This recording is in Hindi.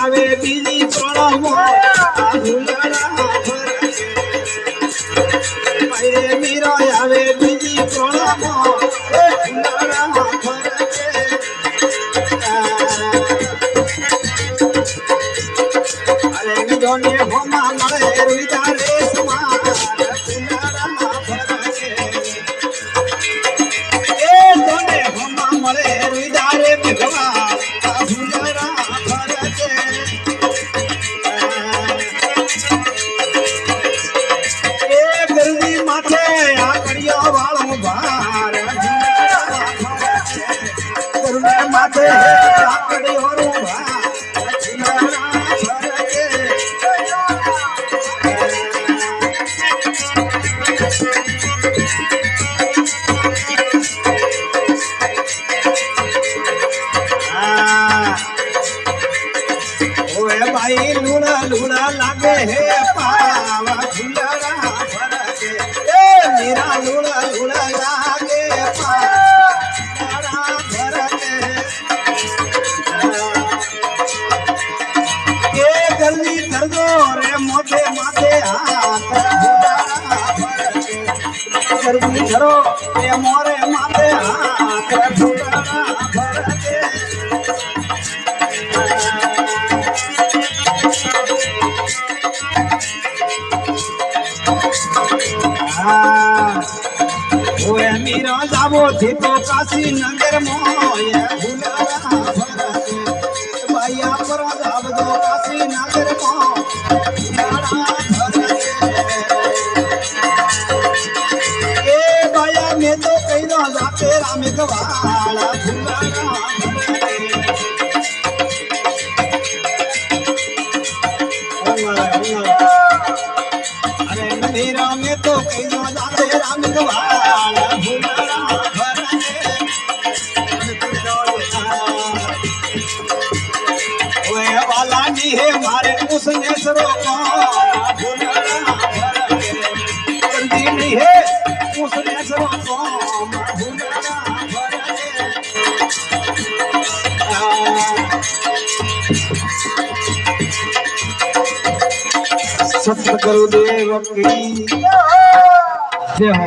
આવે બીજી પ્રણમો ભૂલડા મારે મીરો આવે બીજી પ્રણમો ભૂલડા અરે વિધોને હોમા મળે રૂઈદા રેસમાં भाई लूड़ा लूड़ा लागे है पावा झूलड़ा भरके मेरा लूड़ा लूड़ा लागे पावा भरके के जल्दी कर दो रे मोटे माथे हाथ भरके जल्दी करो रे मोरे माथे हाथ झूलड़ा भरके मीरा जावो थी तो काशी नगर मोये भूलड़ा भरके भैया पर जाव दो काशी नगर मो भूलड़ा भरके ए भैया मैं तो कही दो जाते राम गवाला भूलड़ा अरे मेरा मैं तो कही दो जाते राम गवाला है मारे उसने सरो जल्दी नहीं है उसने सरो सत्य गुरुदेव की जय हो।